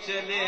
چلے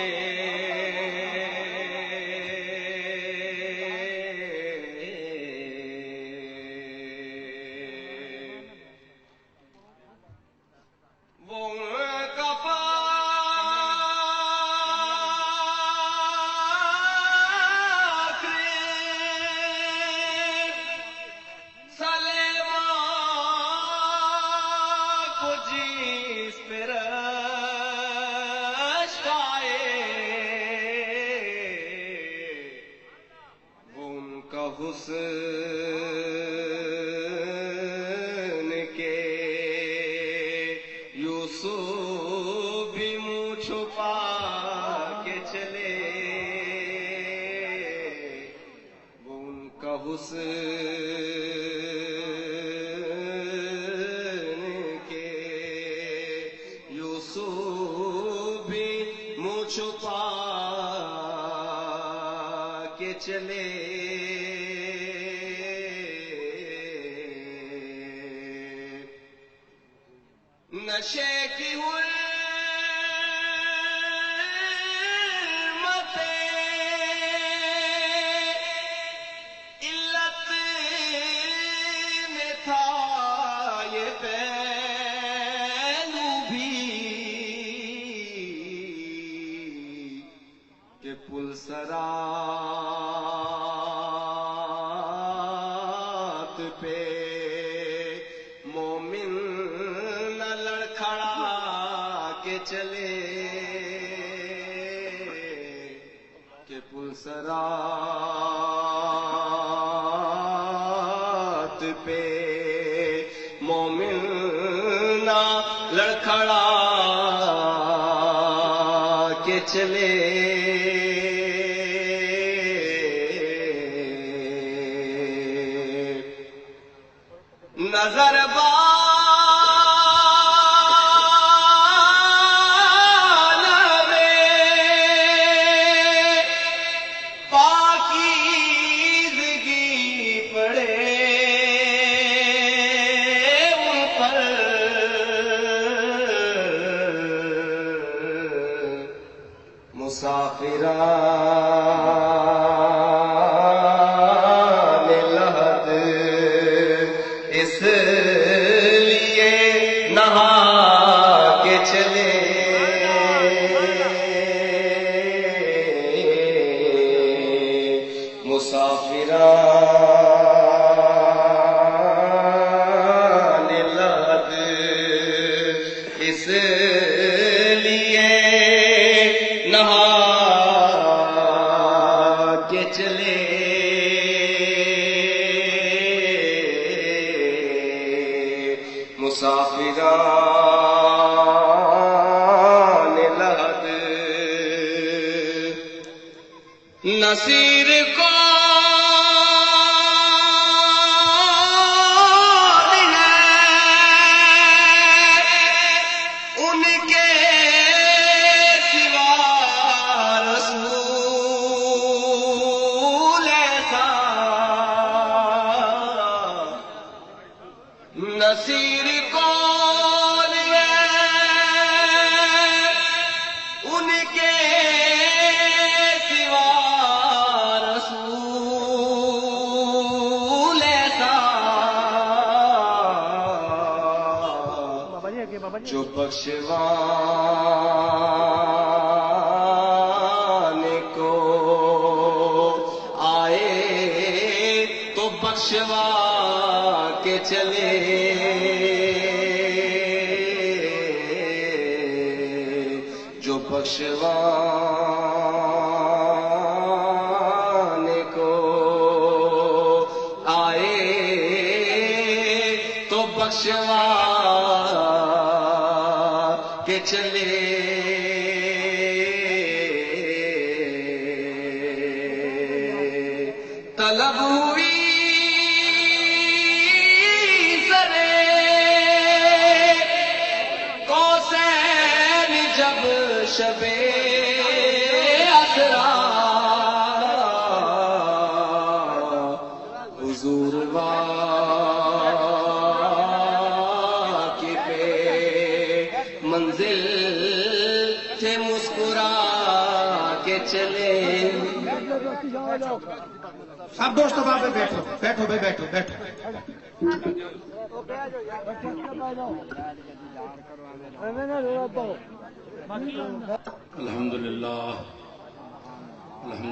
حسن کے یوسف بھی منہ چھپا کے چلے وہ ان کا حسن کے یوسف بھی منہ چھپا کے چلے نشے کی حرمتیں علت میں تھا یہ پہلو بھی کہ پل صراط پہ مومن کے چلے کہ پل صراط پہ مومن نہ لڑکھڑا کے چلے نظر مسافران لحد اس لیے نہا کے چلے مسافران لحد اس لیے نہا کے چلے مسافران لحد نصیر کو نصیر کون ہے ان کے سوا رسول ایسا جو بخشوانے کو آئے تو بخشوا کے چلے جو بخشوانے کو آئے تو بخشوا کے چلے طلب ہوئی شب اسرا حضور واقف پہ منزل تھے مسکرا اب دوستو وہاں پہ بیٹھو بیٹھو بھائی بیٹھو بیٹھو. الحمد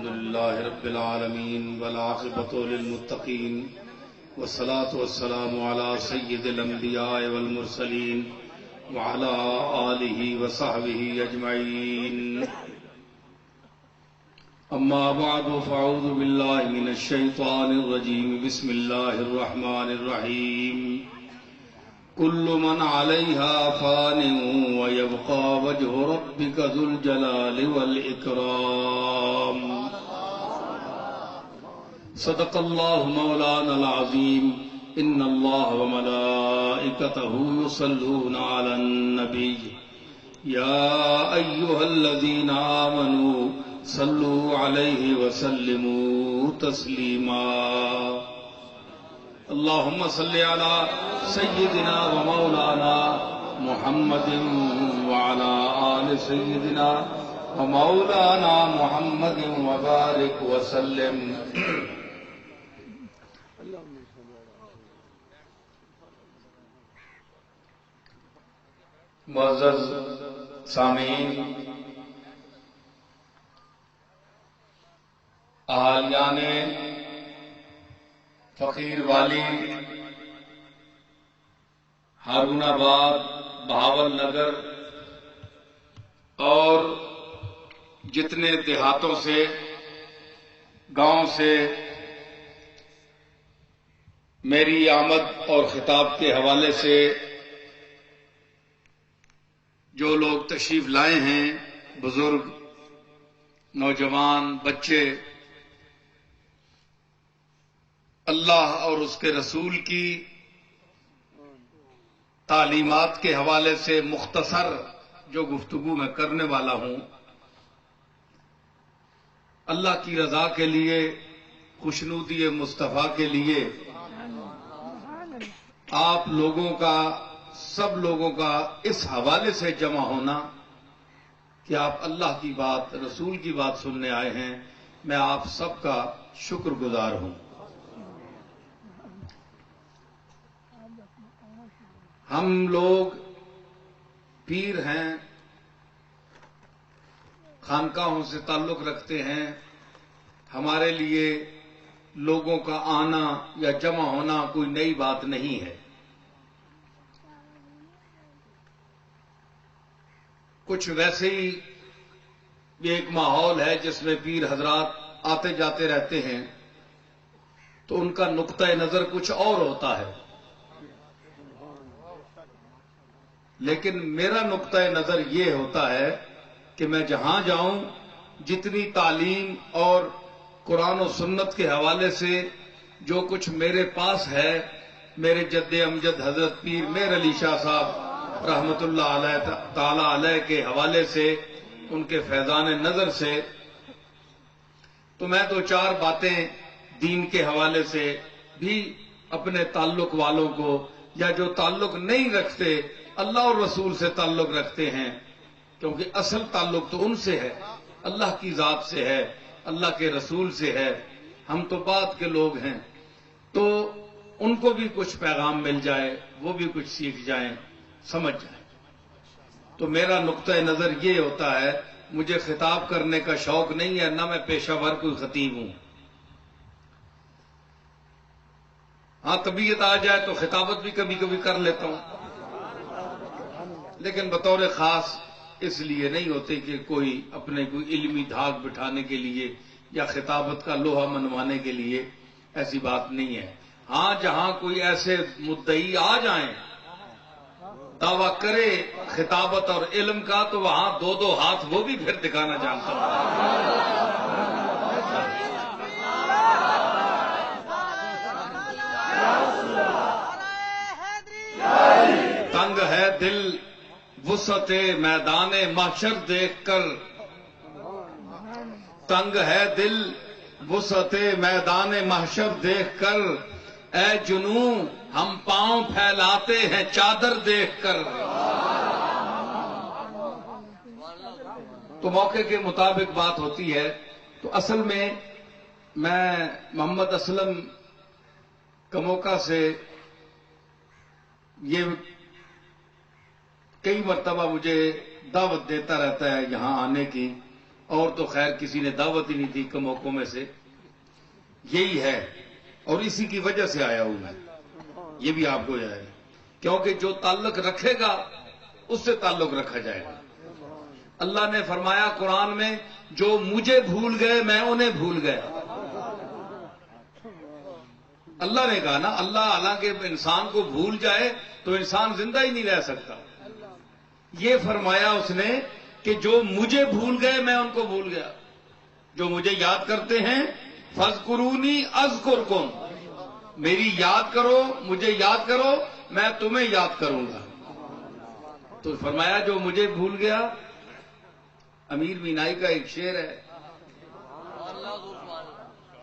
للہ رب العالمین والعاقبۃ للمتقین والصلاة والسلام علی سید الانبیاء والمرسلین وعلى آلہ وصحبہ اجمعین. اما بعد فاعوذ باللہ من الشیطان الرجیم. بسم اللہ الرحمن الرحیم. کل من علیہا فان ویبقى وجہ ربک ذو الجلال والاکرام. صدق اللہ مولانا العظیم. ان اللہ وملائکتہ یصلون علی النبی یا ایہا الذین آمنوا صلوا علیہ وسلموا تسلیما. اللہم صل علی سیدنا ومولانا محمد وعلی آل سیدنا ومولانا محمد وبارک وسلم. معزز سامعین، اہالیان فقیر والی ہارون آباد، بہاول نگر اور جتنے دیہاتوں سے، گاؤں سے میری آمد اور خطاب کے حوالے سے جو لوگ تشریف لائے ہیں، بزرگ، نوجوان، بچے، اللہ اور اس کے رسول کی تعلیمات کے حوالے سے مختصر جو گفتگو میں کرنے والا ہوں، اللہ کی رضا کے لیے، خوشنودی مصطفیٰ کے لیے آپ لوگوں کا، سب لوگوں کا اس حوالے سے جمع ہونا کہ آپ اللہ کی بات، رسول کی بات سننے آئے ہیں، میں آپ سب کا شکر گزار ہوں. ہم لوگ پیر ہیں، خانقاہوں سے تعلق رکھتے ہیں. ہمارے لیے لوگوں کا آنا یا جمع ہونا کوئی نئی بات نہیں ہے. کچھ ویسے ہی یہ ایک ماحول ہے جس میں پیر حضرات آتے جاتے رہتے ہیں، تو ان کا نقطہ نظر کچھ اور ہوتا ہے. لیکن میرا نقطہ نظر یہ ہوتا ہے کہ میں جہاں جاؤں، جتنی تعلیم اور قرآن و سنت کے حوالے سے جو کچھ میرے پاس ہے، میرے جد امجد حضرت پیر میر علی شاہ صاحب رحمت اللہ علیہ تعالی علیہ کے حوالے سے، ان کے فیضان نظر سے، تو میں دو چار باتیں دین کے حوالے سے بھی اپنے تعلق والوں کو، یا جو تعلق نہیں رکھتے، اللہ اور رسول سے تعلق رکھتے ہیں، کیونکہ اصل تعلق تو ان سے ہے، اللہ کی ذات سے ہے، اللہ کے رسول سے ہے. ہم تو بعد کے لوگ ہیں، تو ان کو بھی کچھ پیغام مل جائے، وہ بھی کچھ سیکھ جائیں، سمجھ جائیں. تو میرا نقطہ نظر یہ ہوتا ہے، مجھے خطاب کرنے کا شوق نہیں ہے، نہ میں پیشہ ور کوئی خطیب ہوں. ہاں طبیعت آ جائے تو خطابت بھی کبھی کبھی کر لیتا ہوں، لیکن بطور خاص اس لیے نہیں ہوتے کہ کوئی اپنے کوئی علمی دھاگ بٹھانے کے لیے یا خطابت کا لوہا منوانے کے لیے، ایسی بات نہیں ہے. ہاں جہاں کوئی ایسے مدعی آ جائیں، دعویٰ کرے خطابت اور علم کا، تو وہاں دو دو ہاتھ وہ بھی پھر دکھانا جانتا ہوں. تنگ ہے دل وسعت میدان محشر دیکھ کر، تنگ ہے دل وسعت میدان محشر دیکھ کر، اے جنوں ہم پاؤں پھیلاتے ہیں چادر دیکھ کر. تو موقع کے مطابق بات ہوتی ہے. تو اصل میں میں محمد اسلم کموکا سے یہ کئی مرتبہ مجھے دعوت دیتا رہتا ہے یہاں آنے کی، اور تو خیر کسی نے دعوت ہی نہیں دی کموکوں میں سے، یہی ہے اور اسی کی وجہ سے آیا ہوں میں، یہ بھی آپ کو جائے، کیونکہ جو تعلق رکھے گا اس سے تعلق رکھا جائے گا۔ اللہ نے فرمایا قرآن میں، جو مجھے بھول گئے میں انہیں بھول گیا۔ اللہ نے کہا نا، اللہ حالانکہ انسان کو بھول جائے تو انسان زندہ ہی نہیں رہ سکتا۔ یہ فرمایا اس نے کہ جو مجھے بھول گئے میں ان کو بھول گیا۔ جو مجھے یاد کرتے ہیں فَاذْكُرُونِي أَذْكُرْكُمْ، میری یاد کرو، مجھے یاد کرو، میں تمہیں یاد کروں گا۔ تو فرمایا جو مجھے بھول گیا، امیر مینائی کا ایک شعر ہے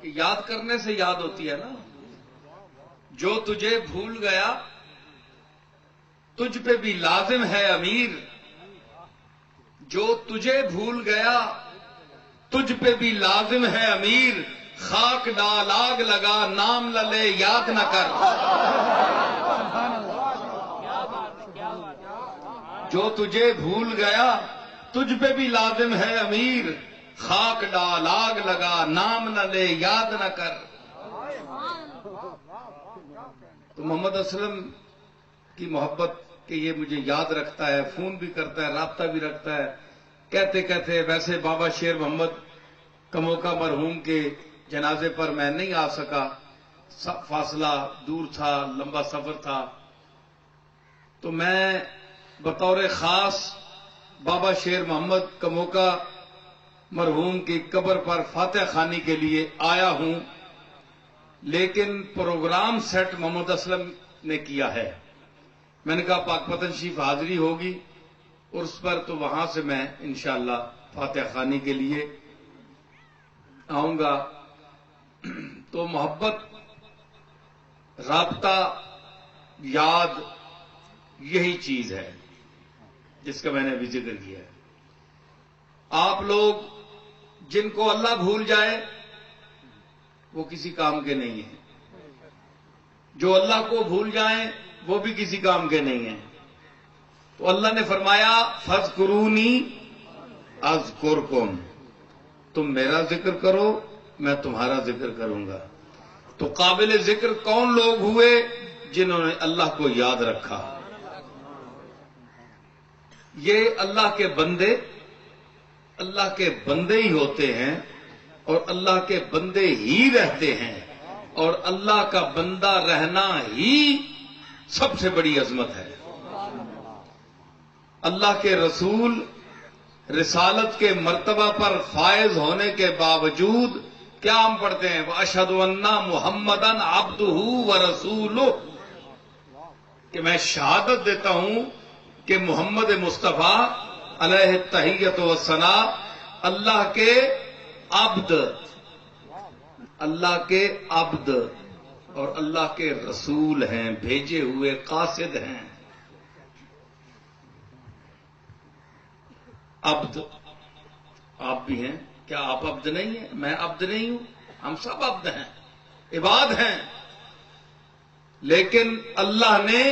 کہ یاد کرنے سے یاد ہوتی ہے نا، جو تجھے بھول گیا تجھ پہ بھی لازم ہے امیر، جو تجھے بھول گیا تجھ پہ بھی لازم ہے امیر، خاک ڈال آگ لگا نام للے یاد نہ کر۔ جو تجھے بھول گیا تجھ پہ بھی لازم ہے امیر، خاک ڈال آگ لگا نام نہ لے یاد نہ کر۔ تو محمد اسلم کی محبت کہ یہ مجھے یاد رکھتا ہے، فون بھی کرتا ہے، رابطہ بھی رکھتا ہے، کہتے کہتے ویسے بابا شیر محمد کموکا مرحوم کے جنازے پر میں نہیں آ سکا، فاصلہ دور تھا، لمبا سفر تھا، تو میں بطور خاص بابا شیر محمد کموکا مرحوم کی قبر پر فاتح خوانی کے لیے آیا ہوں، لیکن پروگرام سیٹ محمد اسلم نے کیا ہے۔ میں نے کہا پاک پتن شریف حاضری ہوگی اور اس پر تو وہاں سے میں انشاءاللہ فاتح خوانی کے لیے آؤں گا۔ تو محبت، رابطہ، یاد، یہی چیز ہے جس کا میں نے ابھی ذکر کیا ہے۔ آپ لوگ جن کو اللہ بھول جائے وہ کسی کام کے نہیں ہیں، جو اللہ کو بھول جائیں وہ بھی کسی کام کے نہیں ہیں۔ تو اللہ نے فرمایا فَاذْكُرُونِي أَذْكُرْكُمْ، تم میرا ذکر کرو میں تمہارا ذکر کروں گا۔ تو قابل ذکر کون لوگ ہوئے؟ جنہوں نے اللہ کو یاد رکھا۔ یہ اللہ کے بندے ہی ہوتے ہیں اور اللہ کے بندے ہی رہتے ہیں، اور اللہ کا بندہ رہنا ہی سب سے بڑی عظمت ہے۔ اللہ کے رسول رسالت کے مرتبہ پر فائز ہونے کے باوجود کیا ہم پڑھتے ہیں؟ وَأَشْهَدُ أَنَّ مُحَمَّدًا عَبْدُهُ وَرَسُولُهُ، کہ میں شہادت دیتا ہوں کہ محمد مصطفیٰ علیہ التحیۃ والثناء اللہ کے عبد اور اللہ کے رسول ہیں، بھیجے ہوئے قاصد ہیں۔ عبد آپ بھی ہیں، کیا آپ عبد نہیں ہیں؟ میں عبد نہیں ہوں، ہم سب عبد ہیں، عباد ہیں، لیکن اللہ نے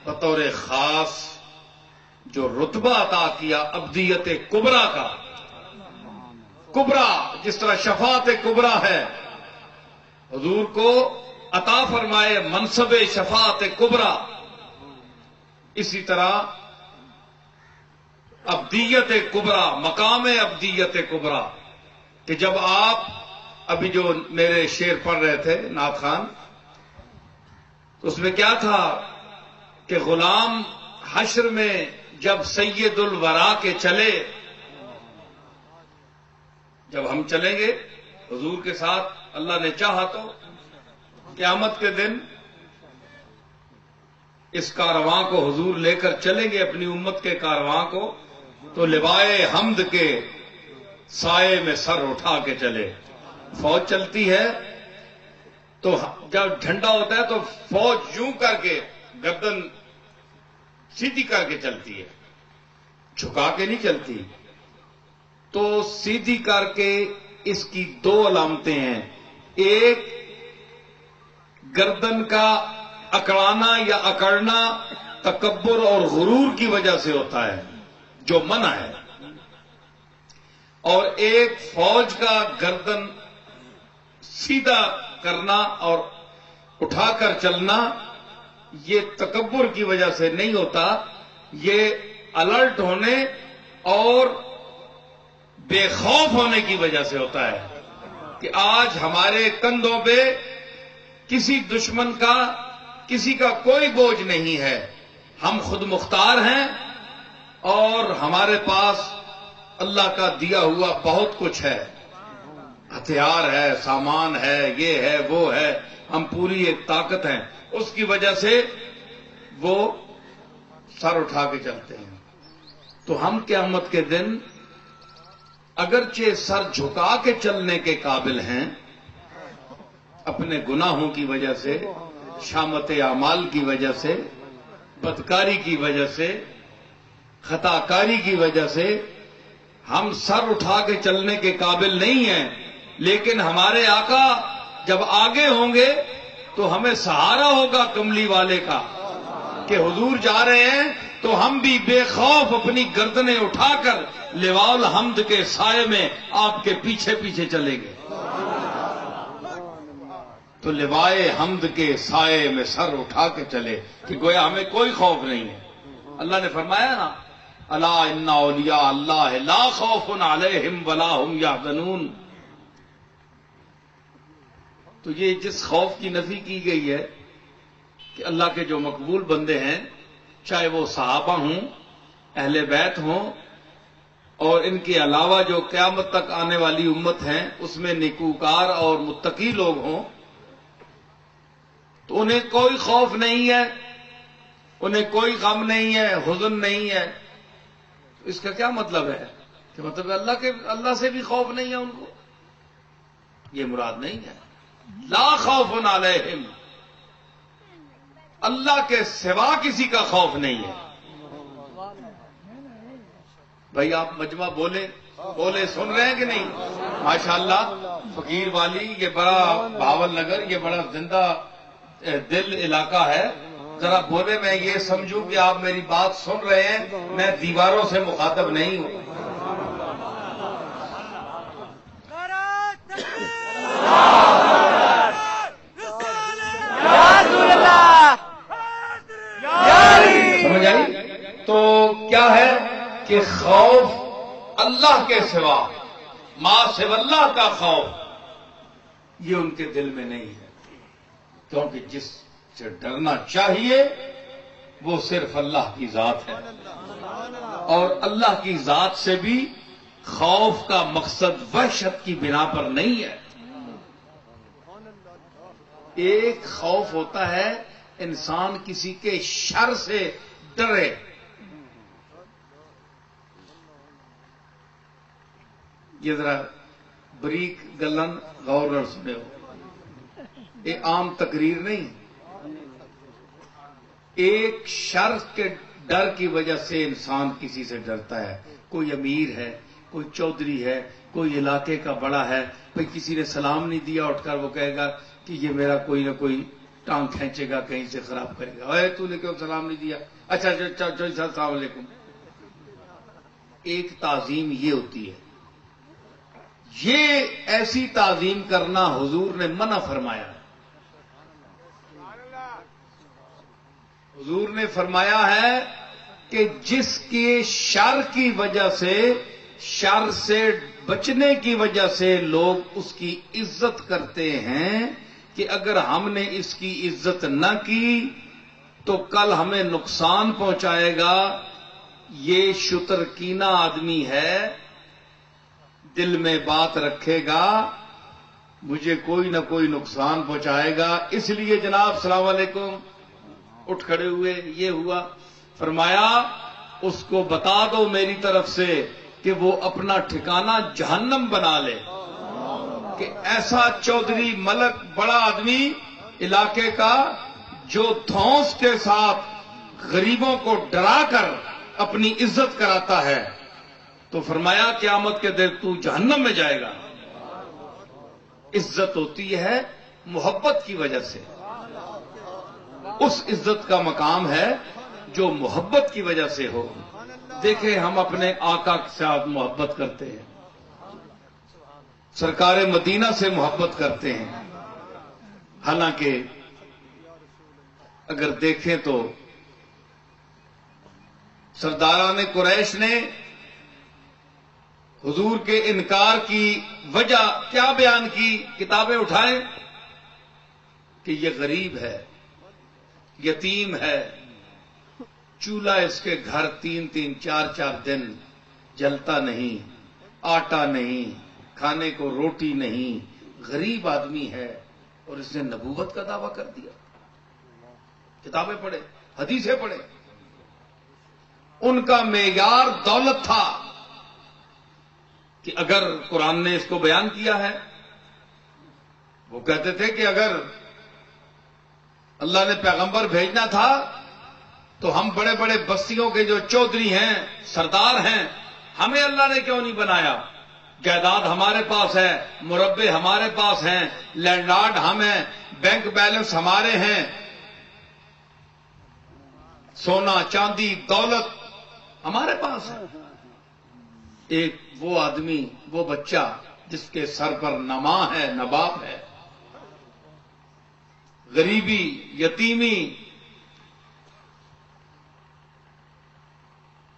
بطور خاص جو رتبہ عطا کیا عبدیت کبریٰ کا، کبریٰ جس طرح شفاعت کبریٰ ہے، حضور کو عطا فرمائے منصب شفاعت کبریٰ، اسی طرح عبدیت کبریٰ، مقام عبدیت کبریٰ، کہ جب آپ ابھی جو میرے شعر پڑھ رہے تھے نعت خان، تو اس میں کیا تھا کہ غلام حشر میں جب سید الورا کے چلے، جب ہم چلیں گے حضور کے ساتھ اللہ نے چاہا تو قیامت کے دن اس کارواں کو حضور لے کر چلیں گے، اپنی امت کے کارواں کو، تو لوائے حمد کے سائے میں سر اٹھا کے چلے۔ فوج چلتی ہے تو جب جھنڈا ہوتا ہے تو فوج یوں کر کے گردن سیدھی کر کے چلتی ہے، جھکا کے نہیں چلتی۔ تو سیدھی کر کے اس کی دو علامتیں ہیں، ایک گردن کا اکڑانا یا اکڑنا تکبر اور غرور کی وجہ سے ہوتا ہے جو منع ہے، اور ایک فوج کا گردن سیدھا کرنا اور اٹھا کر چلنا یہ تکبر کی وجہ سے نہیں ہوتا، یہ الرٹ ہونے اور بے خوف ہونے کی وجہ سے ہوتا ہے کہ آج ہمارے کندھوں پہ کسی دشمن کا کسی کا کوئی بوجھ نہیں ہے، ہم خود مختار ہیں اور ہمارے پاس اللہ کا دیا ہوا بہت کچھ ہے، ہتھیار ہے، سامان ہے، یہ ہے وہ ہے، ہم پوری ایک طاقت ہیں، اس کی وجہ سے وہ سر اٹھا کے چلتے ہیں۔ تو ہم قیامت کے دن اگرچہ سر جھکا کے چلنے کے قابل ہیں، اپنے گناہوں کی وجہ سے، شامت اعمال کی وجہ سے، بدکاری کی وجہ سے، خطا کاری کی وجہ سے ہم سر اٹھا کے چلنے کے قابل نہیں ہیں، لیکن ہمارے آقا جب آگے ہوں گے تو ہمیں سہارا ہوگا کملی والے کا کہ حضور جا رہے ہیں تو ہم بھی بے خوف اپنی گردنیں اٹھا کر لواء الحمد کے سائے میں آپ کے پیچھے پیچھے چلیں گے۔ تو لوائے حمد کے سائے میں سر اٹھا کے چلے کہ گویا ہمیں کوئی خوف نہیں ہے۔ اللہ نے فرمایا نا، الا ان اولیاء اللہ لا خوف علیہم ولا هم یحزنون۔ تو یہ جس خوف کی نفی کی گئی ہے کہ اللہ کے جو مقبول بندے ہیں، چاہے وہ صحابہ ہوں، اہل بیت ہوں، اور ان کے علاوہ جو قیامت تک آنے والی امت ہیں اس میں نیکوکار اور متقی لوگ ہوں، تو انہیں کوئی خوف نہیں ہے، انہیں کوئی غم نہیں ہے، حزن نہیں ہے۔ اس کا کیا مطلب ہے کہ مطلب اللہ سے بھی خوف نہیں ہے ان کو؟ یہ مراد نہیں ہے۔ لا خوف علیہم، اللہ کے سوا کسی کا خوف نہیں ہے۔ بھائی آپ مجمع بولے سن رہے ہیں کہ نہیں؟ ماشاءاللہ فقیر والی، یہ بڑا بھاول نگر، یہ بڑا زندہ دل علاقہ ہے، ذرا بولے میں یہ سمجھوں کہ آپ میری بات سن رہے ہیں، میں دیواروں سے مخاطب نہیں ہوں۔ سمجھ آئی؟ تو کیا ہے کہ خوف اللہ کے سوا، ما سوا اللہ کا خوف، یہ ان کے دل میں نہیں ہے، کیونکہ جس سے ڈرنا چاہیے وہ صرف اللہ کی ذات ہے، اور اللہ کی ذات سے بھی خوف کا مقصد وحشت کی بنا پر نہیں ہے۔ ایک خوف ہوتا ہے انسان کسی کے شر سے ڈرے، یہ ذرا بریک گلن غور نال سنے ہو، یہ عام تقریر نہیں۔ ایک شر کے ڈر کی وجہ سے انسان کسی سے ڈرتا ہے، کوئی امیر ہے، کوئی چودھری ہے، کوئی علاقے کا بڑا ہے، بھئی کسی نے سلام نہیں دیا، اٹھ کر وہ کہے گا کہ یہ میرا کوئی نہ کوئی ٹانگ کھینچے گا، کہیں سے خراب کرے گا، اے تو نے کیوں سلام نہیں دیا، اچھا السلام علیکم۔ ایک تعظیم یہ ہوتی ہے، یہ ایسی تعظیم کرنا حضور نے منع فرمایا ہے۔ حضور نے فرمایا ہے کہ جس کے شر کی وجہ سے، شر سے بچنے کی وجہ سے لوگ اس کی عزت کرتے ہیں کہ اگر ہم نے اس کی عزت نہ کی تو کل ہمیں نقصان پہنچائے گا، یہ شترکینہ آدمی ہے، دل میں بات رکھے گا، مجھے کوئی نہ کوئی نقصان پہنچائے گا، اس لیے جناب السلام علیکم اٹھ کھڑے ہوئے، یہ ہوا۔ فرمایا اس کو بتا دو میری طرف سے کہ وہ اپنا ٹھکانہ جہنم بنا لے، کہ ایسا چودھری ملک بڑا آدمی علاقے کا جو دھونس کے ساتھ غریبوں کو ڈرا کر اپنی عزت کراتا ہے، تو فرمایا قیامت کے دن تو جہنم میں جائے گا۔ عزت ہوتی ہے محبت کی وجہ سے. اس عزت کا مقام ہے جو محبت کی وجہ سے ہو. دیکھیں ہم اپنے آقا کے ساتھ محبت کرتے ہیں, سرکار مدینہ سے محبت کرتے ہیں, حالانکہ اگر دیکھیں تو سرداران قریش نے حضور کے انکار کی وجہ کیا بیان کی؟ کتابیں اٹھائیں کہ یہ غریب ہے, یتیم ہے, چولہا اس کے گھر 3-4 دن جلتا نہیں, آٹا نہیں, کھانے کو روٹی نہیں, غریب آدمی ہے, اور اس نے نبوت کا دعویٰ کر دیا. کتابیں پڑھیں, حدیثیں پڑھیں. ان کا معیار دولت تھا کہ اگر قرآن نے اس کو بیان کیا ہے, وہ کہتے تھے کہ اگر اللہ نے پیغمبر بھیجنا تھا تو ہم بڑے بڑے بستیوں کے جو چودھری ہیں, سردار ہیں, ہمیں اللہ نے کیوں نہیں بنایا؟ جائیداد ہمارے پاس ہے, مربے ہمارے پاس ہیں, لینڈ لارڈ ہم ہیں, بینک بیلنس ہمارے ہیں, سونا چاندی دولت ہمارے پاس ہے. ایک وہ آدمی, وہ بچہ جس کے سر پر نما ہے, نباب ہے, غریبی, یتیمی,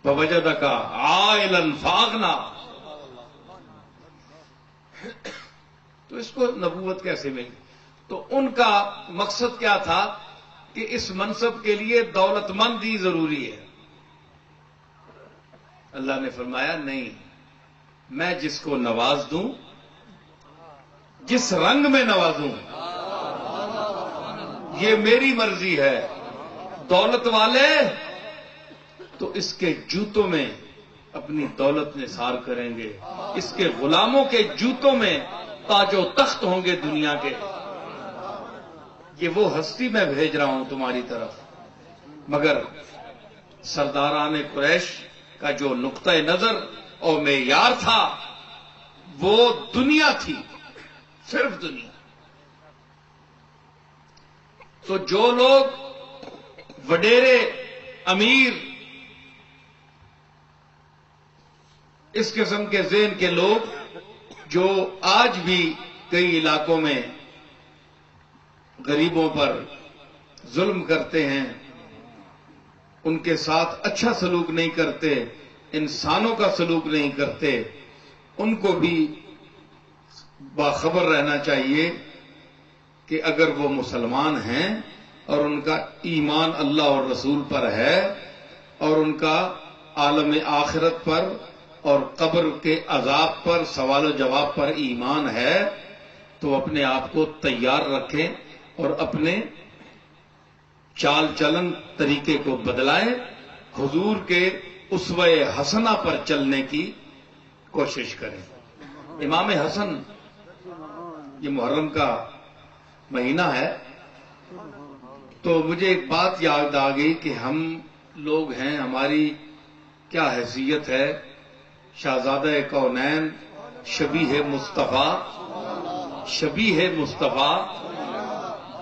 فوجدک عائلا فاغنا, تو اس کو نبوت کیسے ملی؟ تو ان کا مقصد کیا تھا کہ اس منصب کے لیے دولت مندی ضروری ہے. اللہ نے فرمایا نہیں, میں جس کو نواز دوں, جس رنگ میں نوازوں, یہ میری مرضی ہے. دولت والے تو اس کے جوتوں میں اپنی دولت نثار کریں گے, اس کے غلاموں کے جوتوں میں تاج و تخت ہوں گے دنیا کے. یہ وہ ہستی میں بھیج رہا ہوں تمہاری طرف. مگر سرداران قریش کا جو نقطہ نظر اور معیار تھا وہ دنیا تھی, صرف دنیا. تو جو لوگ وڈیرے, امیر, اس قسم کے ذہن کے لوگ جو آج بھی کئی علاقوں میں غریبوں پر ظلم کرتے ہیں, ان کے ساتھ اچھا سلوک نہیں کرتے, انسانوں کا سلوک نہیں کرتے, ان کو بھی باخبر رہنا چاہیے کہ اگر وہ مسلمان ہیں اور ان کا ایمان اللہ اور رسول پر ہے اور ان کا عالم آخرت پر اور قبر کے عذاب پر, سوال و جواب پر ایمان ہے, تو اپنے آپ کو تیار رکھیں اور اپنے چال چلن طریقے کو بدلائیں, حضور کے اسوہ حسنہ پر چلنے کی کوشش کریں. امام حسن, یہ محرم کا مہینہ ہے, تو مجھے ایک بات یاد آ گئی کہ ہم لوگ ہیں, ہماری کیا حیثیت ہے. شہزادہ کونین, شبیہ مصطفیٰ, شبیہ مصطفیٰ,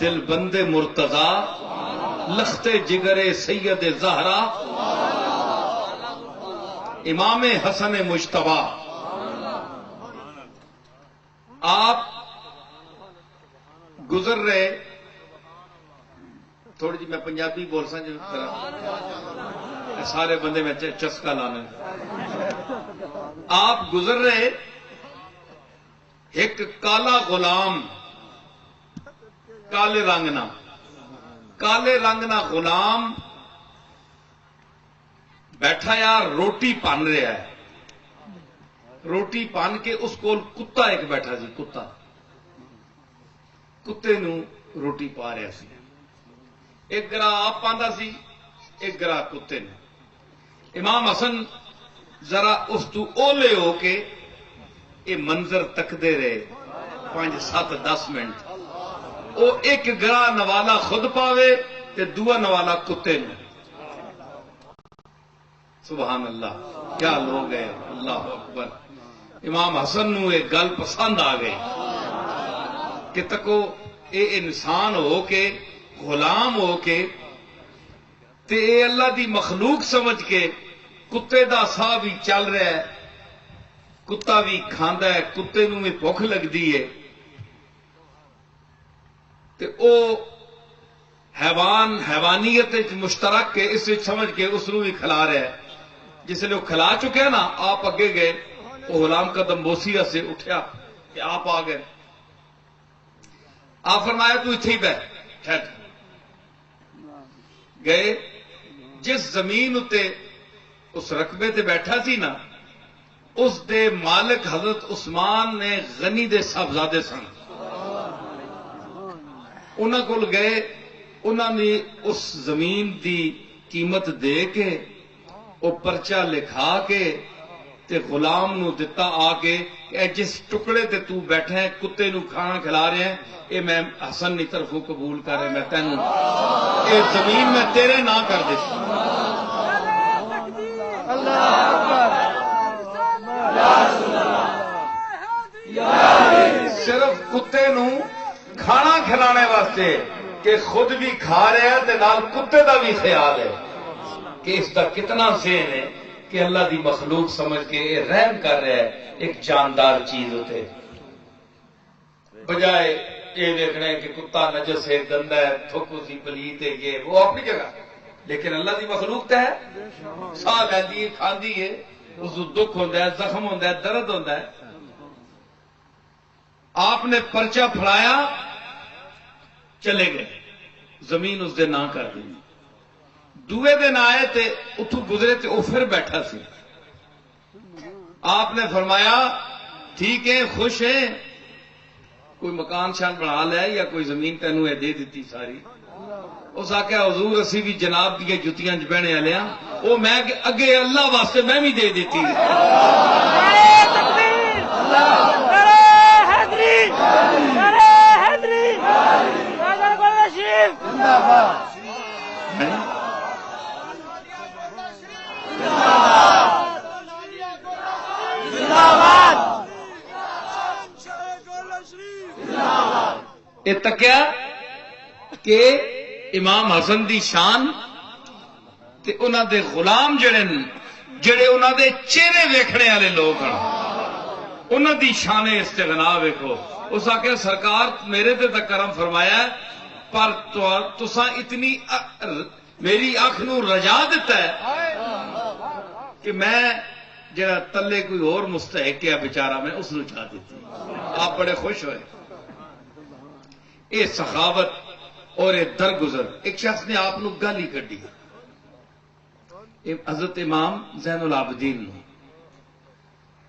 دل بند مرتضیٰ, لخت جگر سید زہرا, امام حسن مجتبیٰ. آپ گزر رہے, تھوڑی جی میں پنجابی بول سا جی طرح سارے بندے میں چسکا لانے. آپ گزر رہے, ایک کالا غلام, کالے رنگ نہ غلام بیٹھا یار روٹی پان رہا ہے. روٹی پان کے اس کو کتا ایک بیٹھا سی, کتے نو روٹی پا رہا سی. ایک گرا آپ پاندا سی, ایک گرا کتے نے. امام حسن ذرا اس تو اولے ہو کے یہ منظر تکدے رہے 5-7-10 منٹ. وہ ایک گرا نوالا خود پاوے تے دوا نوالا کتے نے. سبحان اللہ, کیا لوگ ہیں, اللہ اکبر. امام حسن نو ایک گل پسند آ گئی. کہ تکو اے انسان ہو کے غلام ہو کے تے اے اللہ دی مخلوق سمجھ کے کتے دا ساہ بھی چل رہا ہے، کتا بھی کھاندا ہے، کتے نوں بھی بھوک لگدی ہے تے او حیوان حیوانیت مشترک کے اس سمجھ کے اس نوں بھی کھلا رہا ہے۔ جس لئے وہ کھلا چکے نا، آپ اگے گئے، وہ غلام قدم بوسیہ سے اٹھیا کہ آپ آ گئے، آپ فرمایا تو اتھے ہی بیٹھ گئے۔ جس زمین اتے اس رقبے تے بیٹھا سی نا، اس دے مالک حضرت عثمان نے غنی دے صاحبزادے سن، انہاں کول گئے، انہاں نے اس زمین دی قیمت دے کے وہ پرچہ لکھا کے تے غلام نو دتا آ کے کہ اے جس ٹکڑے تے تو بیٹھا ہے کتے نو کھانا کھلا رہے ہیں، اے میں حسن کی طرفوں قبول کر رہے، میں تینوں اے زمین میں تیرے نہ کر دیتی۔ صرف کتے نو کھانا کھلانے واسطے کہ خود بھی کھا رہے ہیں تے نال کتے دا بھی خیال ہے کہ اس کا کتنا سین ہے کہ اللہ دی مخلوق سمجھ کے یہ رحم کر رہا ہے ایک جاندار چیز ہوتے، بجائے یہ دیکھنا ہے کہ کتا نجس ہے، گندا ہے، تھوکو سی پلیت ہے، یہ وہ اپنی جگہ، لیکن اللہ دی مخلوق تو ہے، ساہ لیندی ہے، کھاندی ہے، اس کو دکھ ہوتا ہے، زخم ہوتا ہے، درد ہوتا ہے۔ آپ نے پرچہ پھڑایا، چلے گئے، زمین اس دے نہ کر دی۔ دوے دن آئے تے اتو گزرے تے وہ پھر بیٹھا سی۔ آپ نے فرمایا ٹھیک ہے، خوش ہیں، کوئی مکان شان بنا لیا یا کوئی زمین تینوں دے دیتی ساری؟ اس آخیا حضور اسی بھی جناب دی جتیاں چ بہنے والے ہاں، وہ میں کہ اگے اللہ واسطے میں بھی دے دیتی۔ یہ تکیا کہ امام حسن دی شان تے انہاں دے غلام جڑے انہاں دے چہرے ویکھنے والے لوگ ہیں، انہاں دی شان استغنا ویکھو۔ اس آخیا سرکار میرے تے تک کرم فرمایا ہے، پر تساں اتنی میری اکھ نو رجا دیتا ہے کہ میں جڑا تلے کوئی اور مستحق ہے بیچارہ میں اس نو چاہ دیتی۔ آپ بڑے خوش ہوئے۔ یہ سخاوت اور یہ درگزر۔ ایک شخص نے آپ گالی کڈی، حضرت امام زین العابدین نے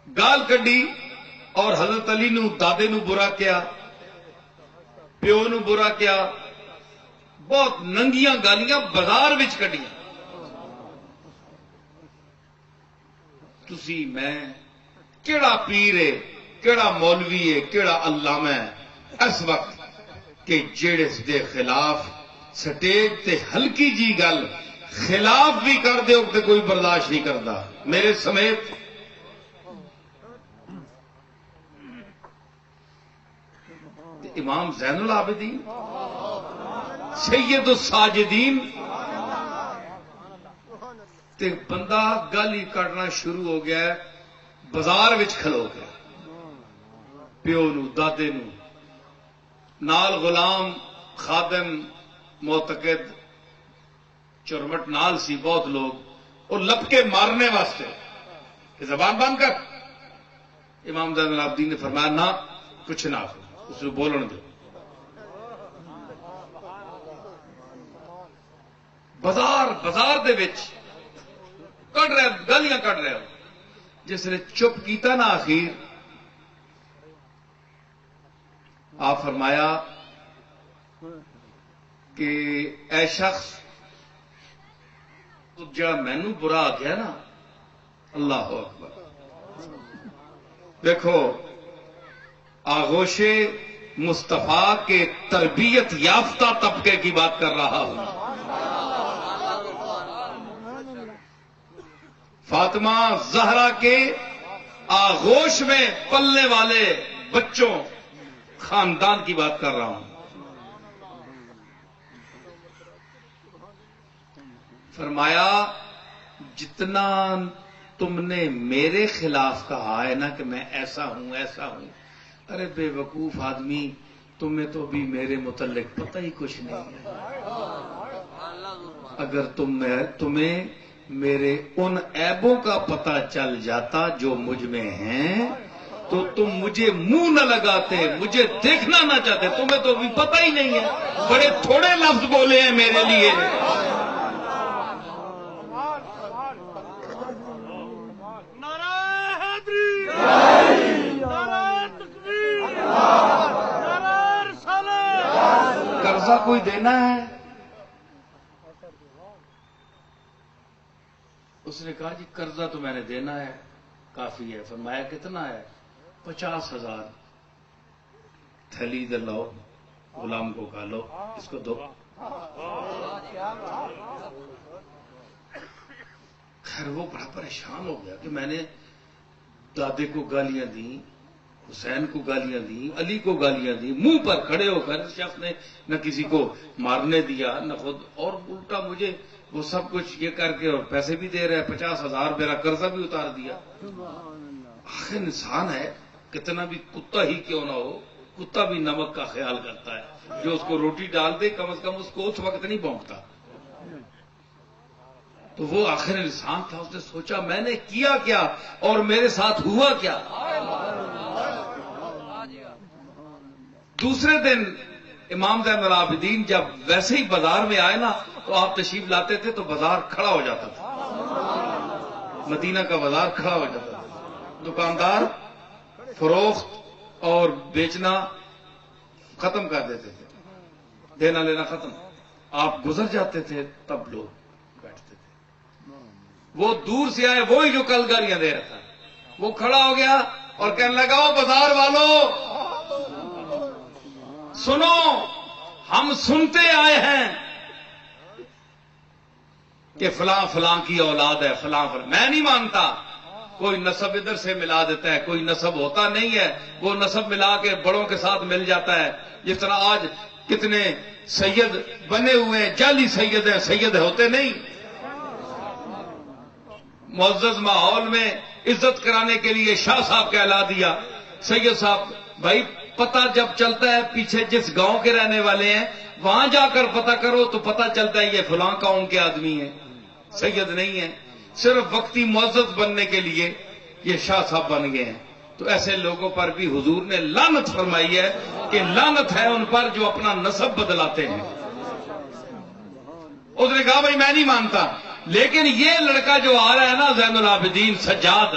گال کڈی اور حضرت علی نو دادے نو برا کیا، پیو نو برا کیا، بہت ننگیاں گالیاں بازار وچ کڈیاں۔ تسی میں کیڑا پیر ہے، کیڑا مولوی ہے، کیڑا علامہ ہے اس وقت کہ جیڑے دے خلاف سٹیج تے ہلکی جی گل خلاف بھی کر دے تے کوئی برداشت نہیں کرتا، میرے سمیت۔ امام زین العابدین سید الساجدین تے بندہ گالی کٹنا شروع ہو گیا ہے، بازار وچ کھلو گیا، پیو نو دادے نو نال غلام خادم معتقد چرمٹ نال سی بہت لوگ، وہ لپ کے مارنے واسطے کہ زبان بند کر۔ امام زین العابدین نے فرمایا نہ کچھ نہ، اس کو بولن دو۔ بازار دے وچ کٹ رہے گالیاں کٹ رہے ہو، جس نے چپ کیتا نا آخر آپ فرمایا کہ اے شخص جڑا مینو برا آخیا نا، اللہ اکبر، دیکھو آغوش مصطفیٰ کے تربیت یافتہ طبقے کی بات کر رہا ہوں۔ فاطمہ زہرا کے آغوش میں پلنے والے بچوں، خاندان کی بات کر رہا ہوں. فرمایا جتنا تم نے میرے خلاف کہا ہے نا کہ میں ایسا ہوں ایسا ہوں، ارے بے وقوف آدمی، تمہیں تو بھی میرے متعلق پتہ ہی کچھ نہیں ہے. اگر تمہیں میرے ان عیبوں کا پتہ چل جاتا جو مجھ میں ہیں تو تم مجھے منہ نہ لگاتے، مجھے دیکھنا نہ چاہتے. تمہیں تو بھی پتہ ہی نہیں ہے، بڑے تھوڑے لفظ بولے ہیں میرے لیے. قرضہ کوئی دینا ہے؟ اس نے کہا جی قرضہ تو میں نے دینا ہے، کافی ہے. فرمایا کتنا ہے؟ 50,000. تھیلی لاؤ، غلام کو کہا لو اس کو دو. خیر وہ بڑا پریشان ہو گیا کہ میں نے دادے کو گالیاں دی، حسین کو گالیاں دی، علی کو گالیاں دی، منہ پر کھڑے ہو کر شخص نے نہ کسی کو مارنے دیا نہ خود، اور الٹا مجھے وہ سب کچھ یہ کر کے اور پیسے بھی دے رہے ہیں. 50,000 میرا قرضہ بھی اتار دیا. آخر انسان ہے، کتنا بھی کتا ہی کیوں نہ ہو، کتا بھی نمک کا خیال کرتا ہے. جو اس کو روٹی ڈال دے کم از کم اس کو اس وقت نہیں بھونکتا. تو وہ آخر انسان تھا، اس نے سوچا میں نے کیا کیا اور میرے ساتھ ہوا کیا. دوسرے دن امام زین العابدین جب ویسے ہی بازار میں آئے نا تو آپ تشریف لاتے تھے تو بازار کھڑا ہو جاتا تھا. مدینہ کا بازار کھڑا ہو جاتا تھا. دکاندار فروخت اور بیچنا ختم کر دیتے تھے، دینا لینا ختم. آپ گزر جاتے تھے تب لوگ بیٹھتے تھے. وہ دور سے آئے، وہی جو کل گالیاں دے رہا تھا، وہ کھڑا ہو گیا اور کہنے لگا او بازار والوں سنو، ہم سنتے آئے ہیں کہ فلاں فلاں کی اولاد ہے، فلاں فلاں. میں نہیں مانتا. کوئی نسب ادھر سے ملا دیتا ہے، کوئی نسب ہوتا نہیں ہے. وہ نسب ملا کے بڑوں کے ساتھ مل جاتا ہے. جس طرح آج کتنے سید بنے ہوئے ہیں، جعلی سید ہیں، سید ہوتے نہیں. معزز ماحول میں عزت کرانے کے لیے شاہ صاحب کہلا دیا، سید صاحب. بھائی پتہ جب چلتا ہے پیچھے جس گاؤں کے رہنے والے ہیں وہاں جا کر پتہ کرو تو پتہ چلتا ہے یہ فلاں قوم کے آدمی ہیں، سید نہیں ہیں. صرف وقتی معزز بننے کے لیے یہ شاہ صاحب بن گئے ہیں. تو ایسے لوگوں پر بھی حضور نے لعنت فرمائی ہے کہ لعنت ہے ان پر جو اپنا نسب بدلاتے ہیں. اس نے کہا بھائی میں نہیں مانتا، لیکن یہ لڑکا جو آ رہا ہے نا زین العابدین سجاد،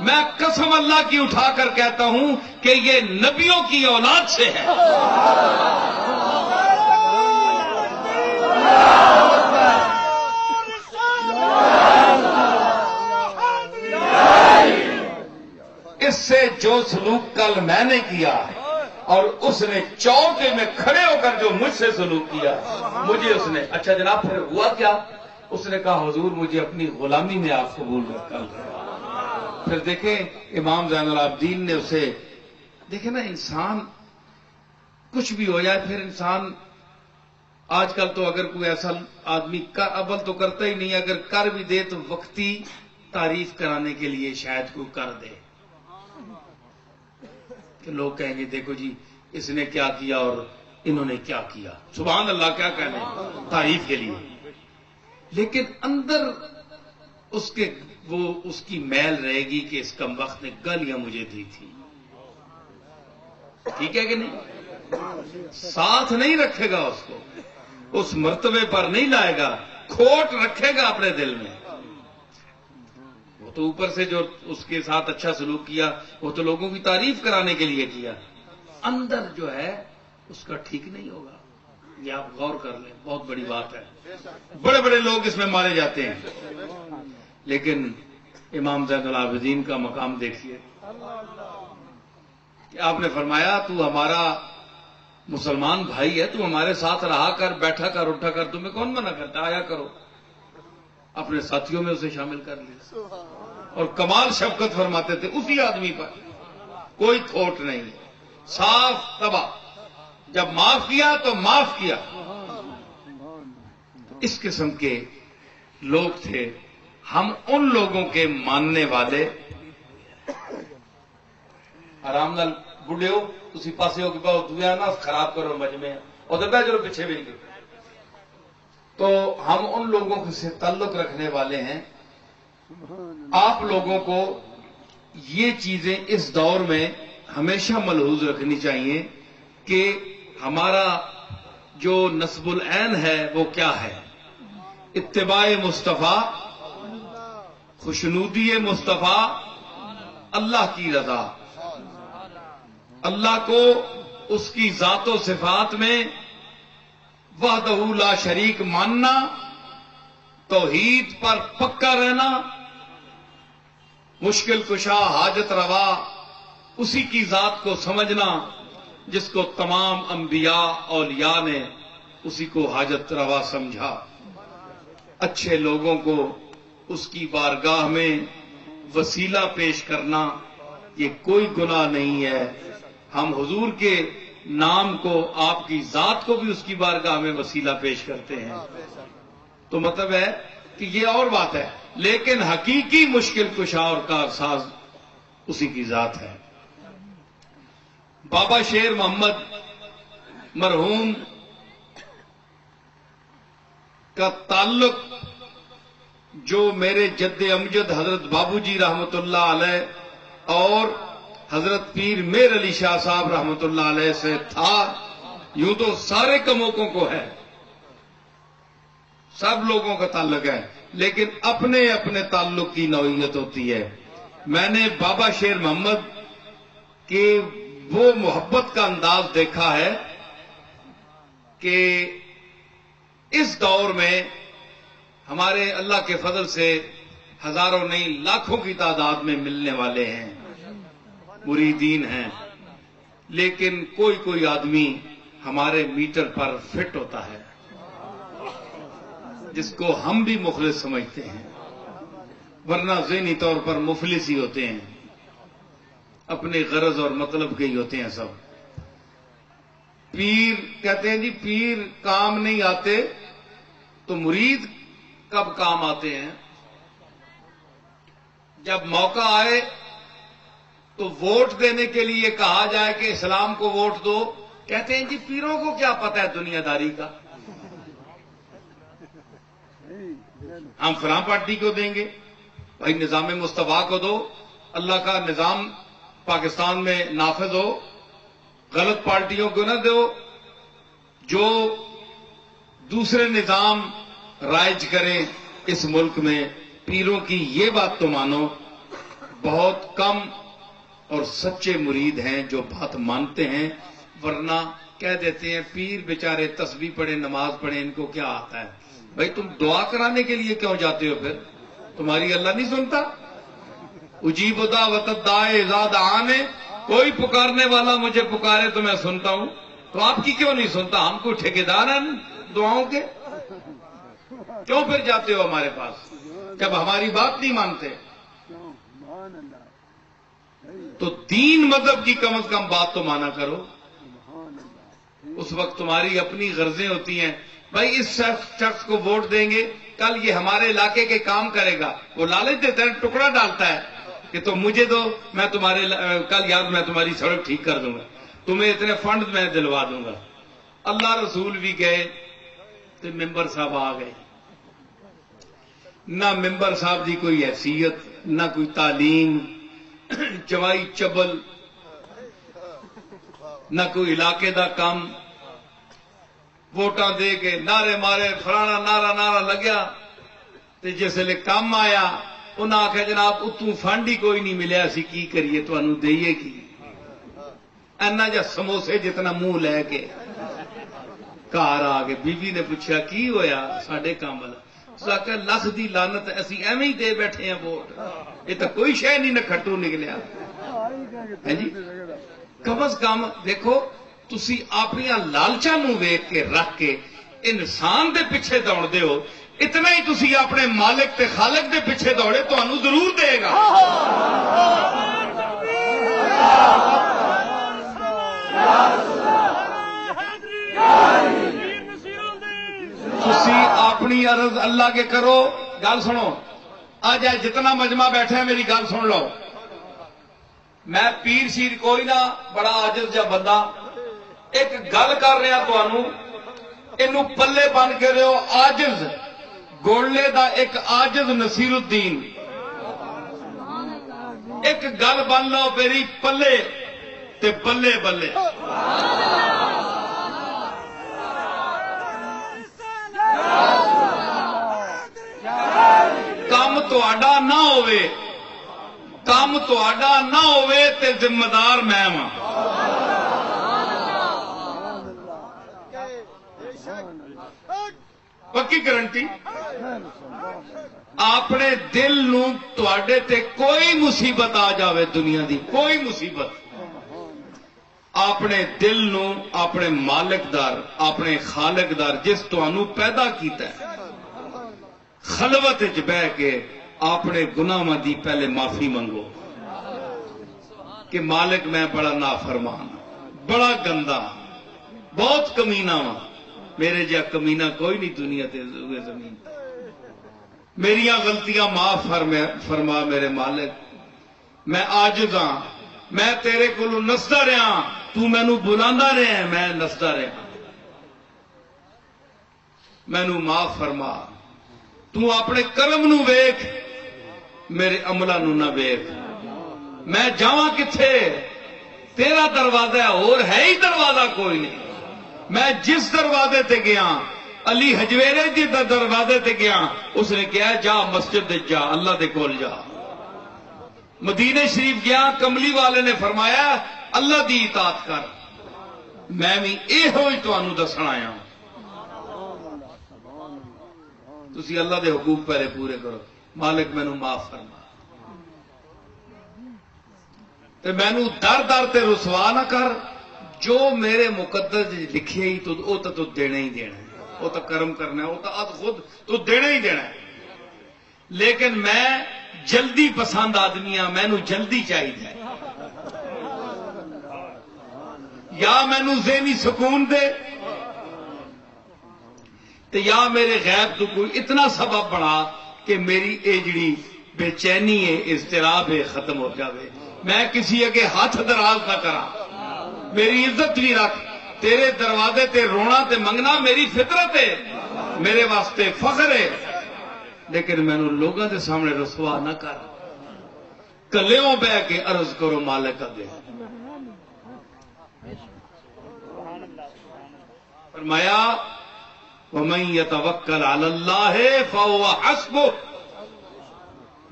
میں قسم اللہ کی اٹھا کر کہتا ہوں کہ یہ نبیوں کی اولاد سے ہے. اس سے جو سلوک کل میں نے کیا اور اس نے چوکے میں کھڑے ہو کر جو مجھ سے سلوک کیا، مجھے اس نے اچھا جناب پھر ہوا کیا؟ اس نے کہا حضور مجھے اپنی غلامی میں آپ قبول کر. پھر دیکھیں امام زین العابدین نے اسے دیکھیں نا، انسان کچھ بھی ہو جائے پھر انسان آج کل تو اگر کوئی ایسا آدمی اول تو کرتا ہی نہیں، اگر کر بھی دے تو وقتی تعریف کرانے کے لیے شاید کوئی کر دے کہ لوگ کہیں گے دیکھو جی اس نے کیا کیا اور انہوں نے کیا کیا، سبحان اللہ کیا کہنے تعریف کے لیے. لیکن اندر اس کی میل رہے گی کہ اس کم وقت نے گالیاں مجھے دی تھی. ٹھیک ہے کہ نہیں؟ ساتھ نہیں رکھے گا اس کو، اس مرتبے پر نہیں لائے گا، کھوٹ رکھے گا اپنے دل میں. وہ تو اوپر سے جو اس کے ساتھ اچھا سلوک کیا وہ تو لوگوں کی تعریف کرانے کے لیے کیا، اندر جو ہے اس کا ٹھیک نہیں ہوگا. یہ آپ غور کر لیں، بہت بڑی بات ہے. بڑے بڑے لوگ اس میں مارے جاتے ہیں، لیکن امام زین العابدین کا مقام دیکھیے کہ آپ نے فرمایا تو ہمارا مسلمان بھائی ہے، تو ہمارے ساتھ رہا کر، بیٹھا کر، اٹھا کر، تمہیں کون منع کرتا؟ آیا کرو. اپنے ساتھیوں میں اسے شامل کر لیا اور کمال شفقت فرماتے تھے اسی آدمی پر، کوئی کھوٹ نہیں. صاف تباہ. جب معاف کیا تو معاف کیا. اس قسم کے لوگ تھے. ہم ان لوگوں کے ماننے والے. آرام نال بڈھے ہو تسی پاسے ہو کہ بہت دنیا نہ خراب کرو مجمع اور بہ چلو پیچھے بھی نہیں. تو ہم ان لوگوں سے تعلق رکھنے والے ہیں. آپ لوگوں کو یہ چیزیں اس دور میں ہمیشہ ملحوظ رکھنی چاہیے کہ ہمارا جو نصب العین ہے وہ کیا ہے. اتباع مصطفیٰ، خوشنودی مصطفیٰ، اللہ کی رضا، اللہ کو اس کی ذات و صفات میں وحدہ لا شریک ماننا، توحید پر پکا رہنا، مشکل کشا حاجت روا اسی کی ذات کو سمجھنا جس کو تمام انبیاء اولیاء نے اسی کو حاجت روا سمجھا. اچھے لوگوں کو اس کی بارگاہ میں وسیلہ پیش کرنا یہ کوئی گناہ نہیں ہے. ہم حضور کے نام کو، آپ کی ذات کو بھی اس کی بارگاہ میں وسیلہ پیش کرتے ہیں. تو مطلب ہے کہ یہ اور بات ہے، لیکن حقیقی مشکل کشا اور کارساز اسی کی ذات ہے. بابا شیر محمد مرحوم کا تعلق جو میرے جد امجد حضرت بابو جی رحمت اللہ علیہ اور حضرت پیر میر علی شاہ صاحب رحمت اللہ علیہ سے تھا، یوں تو سارے کموکوں کو ہے، سب لوگوں کا تعلق ہے، لیکن اپنے اپنے تعلق کی نوعیت ہوتی ہے. میں نے بابا شیر محمد کے وہ محبت کا انداز دیکھا ہے کہ اس دور میں ہمارے اللہ کے فضل سے ہزاروں نہیں لاکھوں کی تعداد میں ملنے والے ہیں، مریدین ہیں، لیکن کوئی کوئی آدمی ہمارے میٹر پر فٹ ہوتا ہے جس کو ہم بھی مخلص سمجھتے ہیں، ورنہ ذہنی طور پر مفلس ہی ہوتے ہیں، اپنے غرض اور مطلب کے ہی ہوتے ہیں سب. پیر کہتے ہیں جی پیر کام نہیں آتے تو مرید کب کام آتے ہیں؟ جب موقع آئے تو ووٹ دینے کے لیے کہا جائے کہ اسلام کو ووٹ دو، کہتے ہیں جی پیروں کو کیا پتہ ہے دنیا داری کا، ہم فلاں پارٹی کو دیں گے. بھائی نظام مصطفیٰ کو دو، اللہ کا نظام پاکستان میں نافذ ہو، غلط پارٹیوں کو نہ دو جو دوسرے نظام رائج کریں اس ملک میں. پیروں کی یہ بات تو مانو، بہت کم اور سچے مرید ہیں جو بات مانتے ہیں، ورنہ کہہ دیتے ہیں پیر بیچارے تسبیح پڑھیں نماز پڑھیں ان کو کیا آتا ہے. بھائی تم دعا کرانے کے لیے کیوں جاتے ہو؟ پھر تمہاری اللہ نہیں سنتا؟ اجیب دعوت الداعی اذا دعان، کوئی پکارنے والا مجھے پکارے تو میں سنتا ہوں. تو آپ کی کیوں نہیں سنتا؟ ہم کو ٹھیکیدار ہیں دعاؤں کے، کیوں پھر جاتے ہو ہمارے پاس جب ہماری بات نہیں مانتے؟ تو دین مذہب کی کم از کم بات تو مانا کرو. اس وقت تمہاری اپنی غرضیں ہوتی ہیں، بھائی اس شخص کو ووٹ دیں گے کل یہ ہمارے علاقے کے کام کرے گا، وہ لالچ دیتا ہے، ٹکڑا ڈالتا ہے کہ تم مجھے دو، میں تمہارے کل یار میں تمہاری سڑک ٹھیک کر دوں گا، تمہیں اتنے فنڈ میں دلوا دوں گا. اللہ رسول بھی گئے تو ممبر صاحب آ گئے. نہ ممبر صاحب دی کوئی حیثیت، نہ کوئی تعلیم، چوائی چبل، نہ کوئی علاقے دا کام. ووٹاں دے کے نعرے مارے، فلانا نعرہ لگیا، تے جس لے کام آیا انہاں آخیا جناب اتوں فنڈ ہی کوئی نہیں ملیا، اسی کی کریے تانوں دئیے کی. اینا جا سموسے جتنا منہ لے کے گھر آ گئے. بی بی نے پوچھا کی ہویا؟ ساڈے کام والا اس آخیا لکھ دی لعنت، اسی ایویں ہی دے بیٹھے ہیں ووٹ، یہ تو کوئی شے نہیں نہ کھٹو نکلیا. ہے جی کم از کم دیکھو تسی اپنی لالچاں نوں ویکھ کے رکھ کے انسان دے پیچھے دوڑدے ہو، اتنا ہی تسی اپنے مالک تے خالق دے پیچھے دوڑے تانوں ضرور دے گا. تسی اپنی عرض اللہ کے کرو. گل سنو, آج جتنا مجمع بیٹھا ہے میری گل سن لو. میں پیر شیر کوئی نہ, بڑا عاجز جا بندہ, ایک گل کر رہا تمہوں, اینو پلے بن کے رہو. عاجز گولے دا ایک عاجز نصیر الدین, ایک گل بن لو میری پلے تے بلے بلے. کم تہاڈا نہ ہوئے, کم تہاڈا نہ ہوئے تے ذمہ دار میں ہاں. پکی گارنٹی. اپنے دل نو تہاڈے تے کوئی مصیبت آ جاوے, دنیا دی کوئی مصیبت, اپنے دل نو اپنے مالک دار, اپنے خالق دار جس تانوں پیدا کیتا ہے, خلوت وچ بہ کے اپنے گناہاں دی پہلے معافی منگو کہ مالک میں بڑا نافرمان, بڑا گندا, بہت کمینہ ہاں. میرے جا کمینہ کوئی نہیں دنیا تے زمین. میریاں غلطیاں معاف فرما میرے مالک. میں عاجز ہاں, میں تیرے کولوں نسدا رہا, تو مینوں بلاندا رہا ہے, میں نسدا رہا. مینوں معاف فرما. تو اپنے کرم نو ویکھ, میرے عملہ نو نہ ویکھ. میں جاواں کتھے, تیرا دروازہ ہے, اور ہے ہی دروازہ کوئی نہیں. میں جس دروازے تے گیا, علی حجویرے جی دروازے تے گیا, اس نے کہا جا مسجد دے جا, اللہ دے کول جا. مدینے شریف گیا, کملی والے نے فرمایا اللہ دی اطاعت کر. میں بھی ایہو ہی تانوں دسن آیا. تسی اللہ دے حقوق پہلے پورے کرو. مالک مینوں معاف فرما, تے مینوں در در تے رسوا نہ کر. جو میرے مقدر لکھے ہی تو وہ تو دینا ہی دینا ہے, وہ تو کرم کرنا ہے, وہ تو خود تو دینا ہی دینا ہے. لیکن میں جلدی پسند آدمی ہاں, مینوں جلدی چاہیے. یا مینوں ذہنی سکون دے, تے یا میرے غیب تو کوئی اتنا سبب بنا کہ میری اے جڑی بے چینی ہے, اضطراب ہے, ختم ہو جاوے. میں کسی اگے ہاتھ دراز نہ کراں, میری عزت بھی رکھ. تیرے دروازے تے رونا تے منگنا میری فطرت ہے, میرے واسطے فخر ہے. لیکن مینوں لوگوں کے سامنے رسوا نہ کر. کلیوں بہ کے عرض کرو مالک اگے. فرمایا وَمَن يَتَوَكَّلْ عَلَى اللَّهِ فَهُوَ حَسْبُهُ.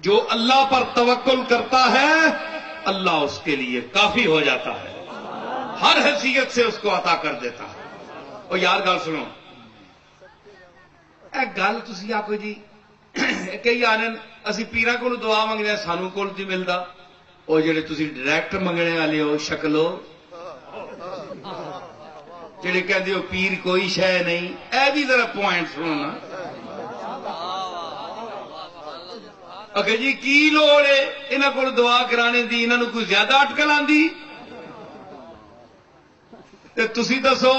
جو اللہ پر توکل کرتا ہے اللہ اس کے لیے کافی ہو جاتا ہے, ہر حیثیت سے اس کو عطا کر دیتا ہے. اور یار گل سنو, اے گل تسی آکو جی کئی آنن اسی پیراں کولوں دعا منگنے سانوں کول نہیں ملدا. وہ جڑے تسی ڈائریکٹ منگنے والے ہو شکلو, جڑے کہندے ہو پیر کوئی شے نہیں, اے بھی ذرا پوائنٹ سنو نا. اگے جی کی لوڑ ہے انہاں کول دعا کرانے دی, انہاں نوں کوئی زیادہ اٹکل آندی؟ تے تسی دسو,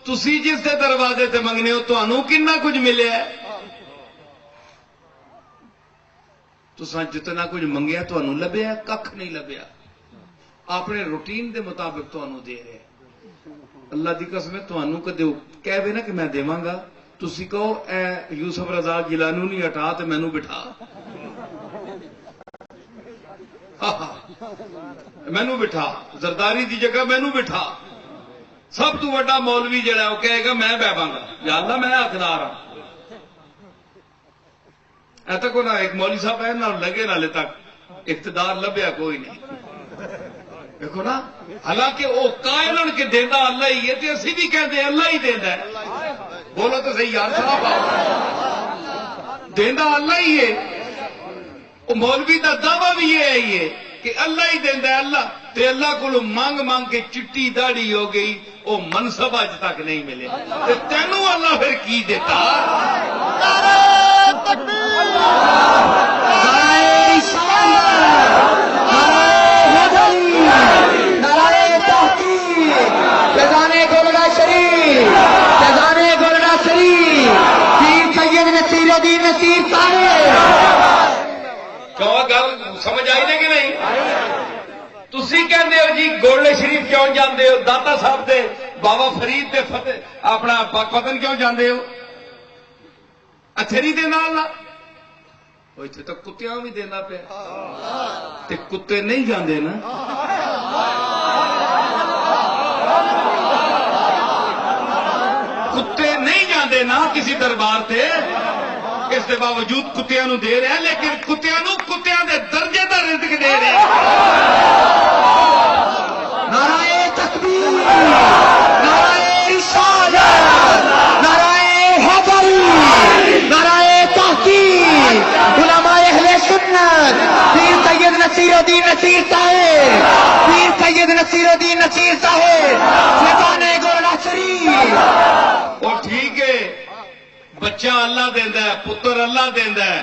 تسی جس دے دروازے تے منگنے ہو تانوں کنا کچھ ملیا ہے؟ تساں جتنا کچھ منگیا تانوں لبیا, ککھ نہیں لبیا. اپنے روٹین دے مطابق تانوں دے رہے. اللہ دی قسم ہے تانوں کدے کہہ نا کہ میں دیواں گا, تسی کہو اے یوسف رضا گیلانی نہیں ہٹا تے مینوں بٹھا, مینوں بٹھا, زرداری دی جگہ مینوں بٹھا. سب تو بڑا مولوی جڑا وہ کہے گا میں بہواں گا, یا اللہ میں حقدار ہاں. ایسا کو نہ ایک مولوی صاحب ہے نہ لگے نہ لے تک اقتدار لبیا کوئی نہیں. دیکھو نا, حالانکہ وہ قائلن کے دینا اللہ ہی ہے, تے اسی بھی کہتے ہیں اللہ ہی دینا ہے. بولو تو صحیح یار صاحب, دینا اللہ ہی ہے. وہ مولوی کا دعویٰ بھی یہ ہے کہ اللہ ہی دینا ہے. اللہ تے اللہ کو مانگ مانگ کے چٹی داڑھی ہو گئی, وہ منصب اج تک نہیں ملے. تے تینوں اللہ پھر کی دیتا؟ نصیرالدین نصیر صاحب کیوں گل سمجھ آئی نے کہ نہیں؟ تسی کہندے ہو جی گولڑے شریف کیوں جاندے ہو؟ داتا صاحب دے بابا فرید دے فتح اپنا پاکپتن کیوں جاندے ہو؟ اچھری دے نال نا وہ اتنے تو کتیاں بھی دینا پیا تے کتے نہیں جاندے نا. کتے نہیں جاندے نا کسی دربار تے، اس کے باوجود کتیاں نو دے رہے ہیں، لیکن کتیاں نو کتیاں دے درجے دا رزق دے رہے ہیں. نعرہ تکبیر، نعرہ رسالت، نعرہ حیدری، نعرہ تحقیق، علماء اہل سنت، پیر سید نصیرالدین نصیر صاحب، پیر سید نصیرالدین نصیر صاحب، فیضان گولڑا شریف. اور ٹھیک ہے، بچہ اللہ دیندا ہے، پتر اللہ دیندا ہے،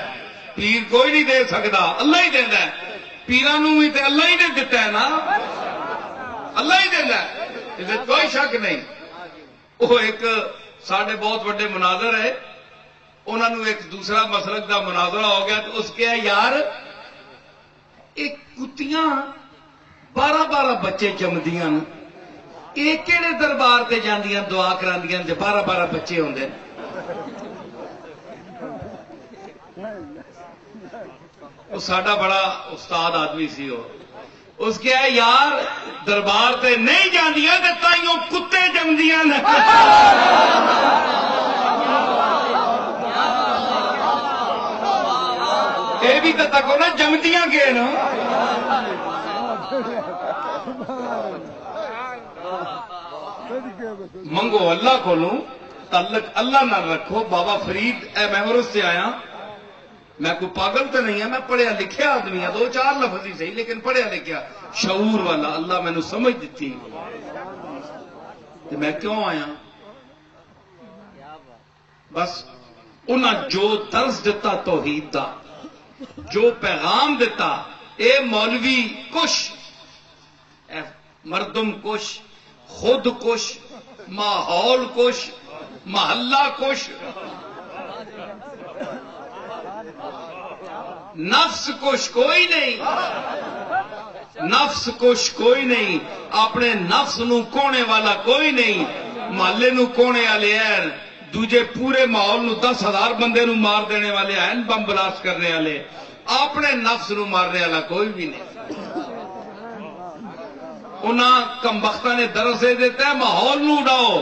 پیر کوئی نہیں دے سکتا، اللہ ہی دیندا ہے. پیراں نوں بھی تے اللہ ہی نے دتا ہے نا، اللہ ہی دیندا ہے، اس وچ کوئی شک نہیں. وہ ایک ساڈے بہت بڑے مناظر ہے، انہوں نے ایک دوسرا مسلک دا مناظرہ ہو گیا تو اس کے یار ایک کتیاں 12 بچے جمدیاں، یہ کہڑے دربار تے جاندیاں دعا کراندیاں جے 12 بچے ہوندے؟ وہ ساڈا بڑا استاد آدمی سی وہ، اس کے یار دربار تے نہیں جاندیاں تے تائیوں کتے جمدیاں نے. یہ بھی تو تکو نا جمدیاں گئے نا. منگو اللہ کو لوں، تعلق اللہ نہ رکھو. بابا فرید اے میں عرض سے آیا، میں کوئی پاگل تو نہیں ہے، میں پڑھیا لکھیا آدمی ہوں، 2-4 لفظ ہی صحیح لیکن پڑھیا لکھیا شعور والا. اللہ مینوں سمجھ دیتی کہ میں کیوں آیا. بس انہاں جو درس دیتا توحید دا، جو پیغام دیتا، اے مولوی کش، اے مردم کش، خود کش، ماحول کش، محلہ کش، نفس کش کوئی نہیں، نفس کش کوئی نہیں، اپنے نفس نو کونے والا کوئی نہیں. محلے نو کونے والے ہیں، دوجے پورے ماحول نو 10,000 بندے نو مار دینے والے ہیں، بم بلاسٹ کرنے والے. اپنے نفس نو مارنے والا کوئی بھی نہیں. انہاں کمبختاں نے درس دے دیتا ہے ماحول نو اڈاؤ،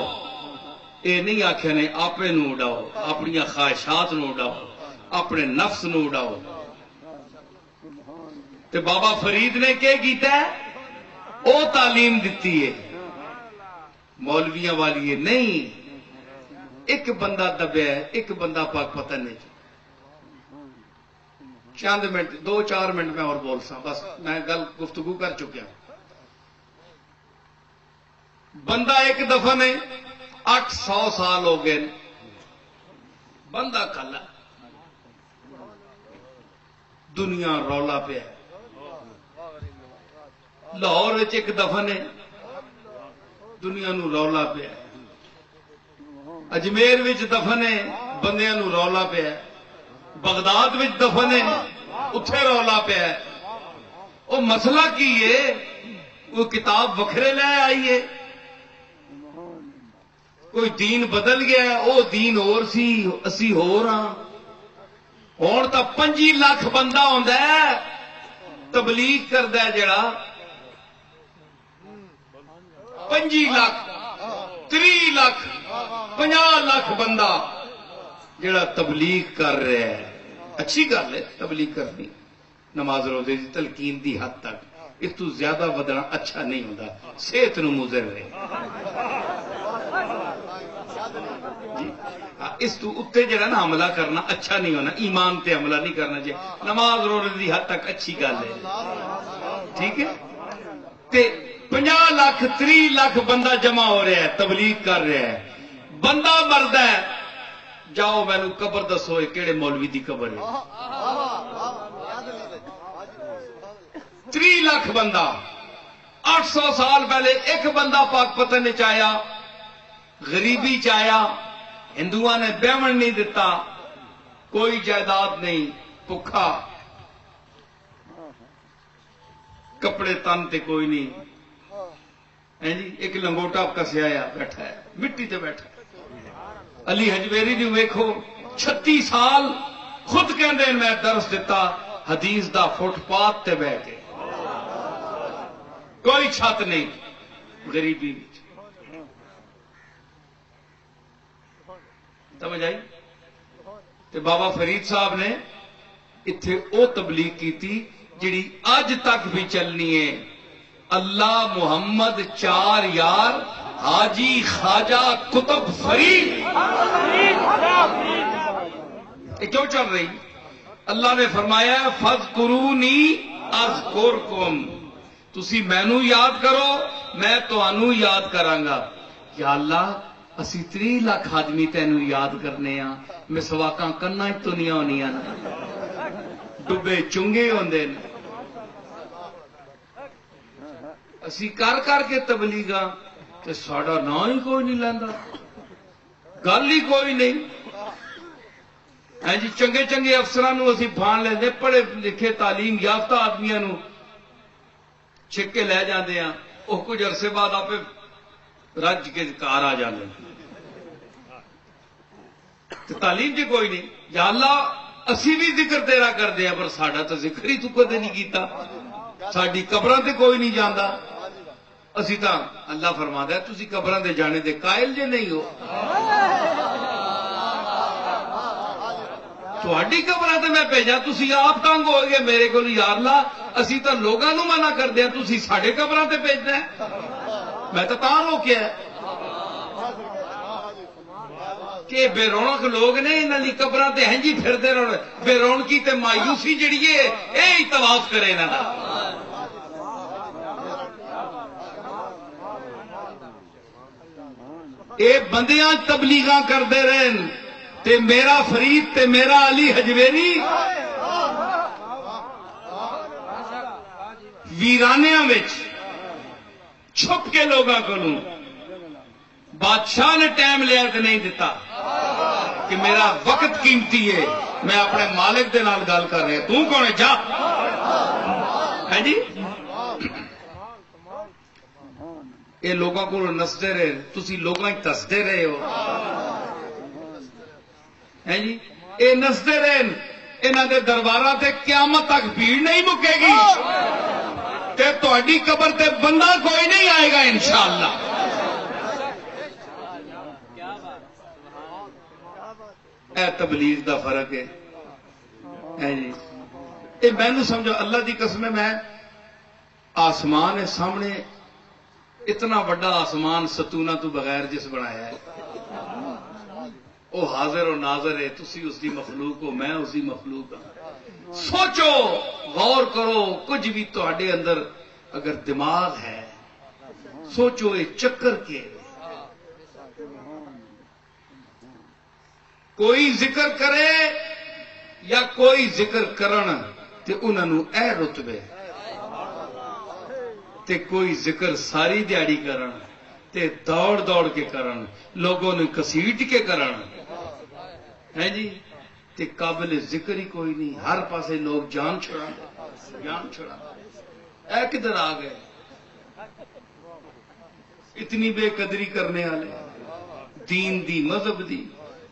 اے نہیں آکھیا نے اپنے نو اڈاؤ، اپنی خواہشات نو اڈاؤ، اپنے نفس نو اڈاؤ. تے بابا فرید نے کیا کیتا ہے؟ او تعلیم دیتی ہے مولویاں والی ہے نہیں. ایک بندہ دبیا ہے، ایک بندہ پاک پتن نہیں. چند منٹ 2-4 منٹ میں اور بول سا، بس میں گل گفتگو کر چکیا. بندہ ایک دفعہ نے 800 سال ہو گئے، بندہ کلا دنیا رولا پہ ہے. لاہور ایک دفعہ نے دنیا نو رولا پہ ہے. اجمیر دفن ہے بندیاں نو رولا پیا ہے. بغداد دفن ہے اتھے رولا پیا ہے. وہ مسئلہ کی ہے؟ وہ کتاب وکھرے لے آئیے، کوئی دین بدل گیا، وہ دین اور سی اسی ہور ہاں. ہوں تو 25 لاکھ بندہ ہوندا ہے تبلیغ کردا ہے، جڑا 25 لاکھ 30 لاکھ 50 لاکھ بندہ جڑا تبلیغ کر رہا ہے. اچھی گل ہے تبلیغ کرنی، نماز روزے دی تلقین دی حد تک. اس تو زیادہ ودنا اچھا نہیں ہوتا، صحت نو مضر رہے. جی اس تو اتنے جڑا نا حملہ کرنا اچھا نہیں ہونا، ایمان تے حملہ نہیں کرنا چاہیے. نماز روزے دی حد تک اچھی گل ہے، ٹھیک ہے. تے 50 لاکھ 30 لاکھ بندہ جمع ہو رہا ہے، تبلیغ کر رہا ہے. بندہ مرد ہے، جاؤ مینو قبر دسو کہڑے مولوی دی قبر ہے. 30 لاکھ بندہ. 800 سال پہلے ایک بندہ پاک پتن چایا، غریبی چایا، ہندوؤں نے بیمن نہیں دیتا، کوئی جائیداد نہیں, بھکھا, کپڑے تن تے کوئی نہیں جی, ایک لنگوٹا کسیا بیٹھا ہے, مٹی تے بیٹھا. علی حجویری نو ویکھو 36 سال خود کہندے میں درس دیتا حدیث دا فٹ پاتھ تے بہ کے, کوئی چھت نہیں, غریبی سمجھ آئی. تے بابا فرید صاحب نے اتھے او تبلیغ کیتی جڑی اج تک بھی چلنی ہے. اللہ محمد 4 یار حاجی خواجہ قطب فرید. یہ کیوں چل رہی؟ اللہ نے فرمایا فذکرونی اذکرکم, تسی مینوں یاد کرو میں تانوں یاد کرانگا. یا اللہ اسی 3 لاکھ آدمی تینوں یاد کرنے ہاں, مسواکاں کناں تو نہیں ہونیاں, ڈبے چنگے ہوندے نے, اسی کر کر کے تبلیغاں تے ساڈا نام ہی کوئی نہیں لیندا, گل ہی کوئی نہیں. جی چنگے چنگے افسران اسی بھان لیندے, پڑھے لکھے تعلیم یافتہ آدمیاں نو چھک کے لے جاندے ہیں, وہ کچھ عرصے بعد آپ رج کے کار آ جاندے ہیں. تعلیم جی کوئی نہیں. یا اللہ اسی بھی ذکر تیرا کردے ہیں پر ساڈا تو ذکر ہی تو کدے نہیں کیتا, ساڈی قبراں تے کوئی نہیں جاندا. اسی تا اللہ فرماتا ہے تسی قبراں دے جانے دے قائل جے نہیں ہو. تہاڈی قبراں تے میں بھیجا, تسی آپ تنگ ہو گئے میرے کول. یا اللہ اسی تا لوگاں نو منع کردے ہیں, تسی ساڈے قبراں تے بھیجنا ہے. میں تو روکیا ہے کہ بے رونق لوگ نے, انہاں دی قبراں تے ہیں جی پھردے رہن, بے رونقی تے مایوسی جڑی ہے اے طواف کرے انہاں دا. اے بندیاں تبلیغاں کردے رہن تے میرا فرید تے میرا علی حجویری ویرانیاں وچ چھپ کے لوگاں کولوں. بادشاہ نے ٹائم لیا کہ نہیں دیتا کہ میرا وقت قیمتی ہے, میں اپنے مالک دے نال گل کر رہا, تو کون ہے جا. ہے جی یہ لوگوں کو نسدے رہے, تسی لوگوں ہی دسدے رہے ہو. ہے جی یہ نسدے رہے, انہاں دے درباراں تے قیامت تک بھیڑ نہیں مکے گی تے تہاڈی قبر تے بندہ کوئی نہیں آئے گا انشاءاللہ. اے تبلیغ دا فرق ہے جی. اے مینوں سمجھو اللہ دی قسم ہے, میں آسمان ہے سامنے, اتنا بڑا آسمان ستونہ تو بغیر جس بنایا ہے, وہ حاضر و ناظر ہے. تسی اس دی مخلوق ہو, میں اس دی مخلوق ہوں. سوچو, غور کرو, کچھ بھی تہاڈے اندر اگر دماغ ہے سوچو, یہ چکر کے کوئی ذکر کرے یا کوئی ذکر کرن تے انہاں نوں اے رتبے, تے کوئی ذکر ساری دیہڑی کرن تے دوڑ دوڑ کے کرن, لوگوں نے کسیٹ کے کرن. ہے جی تے قابل ذکر ہی کوئی نہیں, ہر پاسے لوگ جان چھڑا جان چھڑا. اے کدھر آ گئے اتنی بے قدری کرنے والے, دین دی مذہب دی.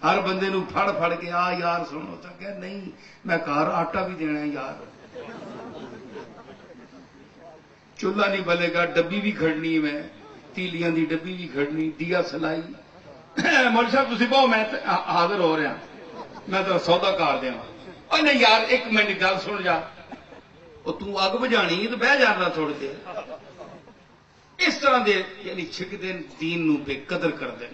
ہر بندے نو پھڑ پھڑ کے آ یار سنو, تو کہ نہیں میں گھر آٹا بھی دینا ہے یار, چولہا نہیں بلے گا, ڈبی بھی کھڑنی, میں تیلیاں دی ڈبی بھی کھڑنی, دیا سلائی. مول صاحب تسی بہو, میں حاضر ہو رہا, میں تو سودا کار دیا. اور نہیں یار ایک منٹ گل سن جا, وہ تو اگ بجانی تو بہ جانا تھوڑ دیر. اس طرح دے یعنی چھک دین, دین نو بے قدر کر دین.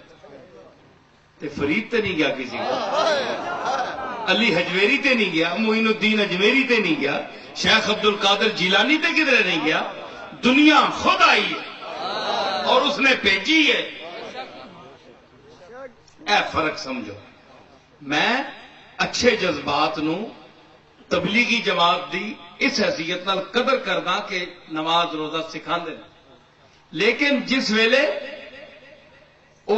تے فرید تے نہیں گیا کسی کو, علی حجویری تے نہیں گیا, معین الدین اجمیری تے نہیں گیا, شیخ عبد القادر جیلانی تے کدھر نہیں گیا. دنیا خود آئی ہے اور اس نے بھیجی ہے. اے فرق سمجھو. میں اچھے جذبات نو تبلیغی جماعت دی اس حیثیت نال قدر کرنا کہ نماز روزہ سکھا دے, لیکن جس ویلے او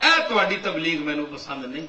ਇਹ ਤੁਹਾਡੀ ਤਬਲੀਗ ਮੈਨੂੰ ਪਸੰਦ ਨਹੀਂ।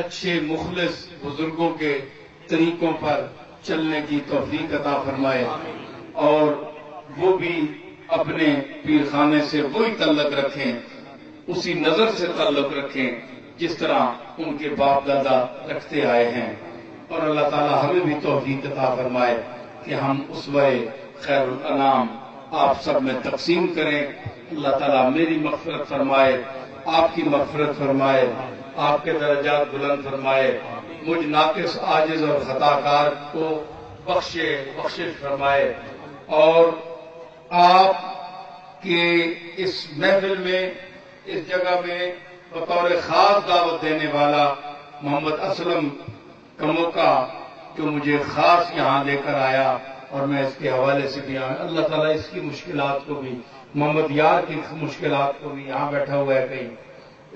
اچھے مخلص بزرگوں کے طریقوں پر چلنے کی توفیق عطا فرمائے اور وہ بھی اپنے پیر خانے سے وہی تعلق رکھیں، اسی نظر سے تعلق رکھیں جس طرح ان کے باپ دادا رکھتے آئے ہیں، اور اللہ تعالی ہمیں بھی توفیق عطا فرمائے کہ ہم اسوہ خیر الانام آپ سب میں تقسیم کریں۔ اللہ تعالیٰ میری مغفرت فرمائے، آپ کی مغفرت فرمائے، آپ کے درجات بلند فرمائے، مجھ ناقص عاجز اور خطا کار کو بخشش فرمائے، اور آپ کے اس محفل میں، اس جگہ میں بطور خاص دعوت دینے والا محمد اسلم کا موقع جو مجھے خاص یہاں لے کر آیا، اور میں اس کے حوالے سے بھی اللہ تعالیٰ اس کی مشکلات کو بھی، محمد یار کی مشکلات کو بھی، یہاں بیٹھا ہوا ہے کہیں،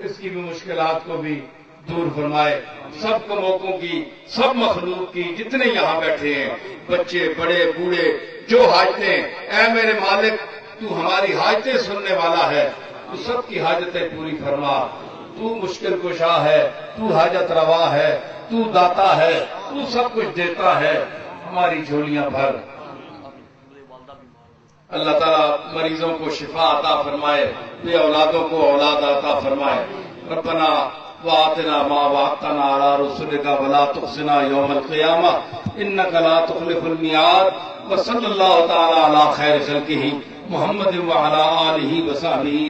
اس کی بھی مشکلات کو بھی دور فرمائے، سب کو موقعوں کی، سب مخلوق کی، جتنے یہاں بیٹھے ہیں، بچے بڑے بوڑھے، جو حاجتیں، اے میرے مالک تو ہماری حاجتیں سننے والا ہے، تو سب کی حاجتیں پوری فرما، تو مشکل کشا ہے، تو حاجت روا ہے، تو داتا ہے، تو سب کچھ دیتا ہے، ہماری جھولیاں بھر۔ اللہ تعالیٰ مریضوں کو شفا عطا فرمائے، بے اولادوں کو اولاد عطا فرمائے۔ ربنا وآتنا ما وعدتنا على رسلك ولا تخزنا يوم القيامة إنك لا تخلف الميعاد، وصلى الله تعالى على خير خلقه محمد وعلى آله وصحبه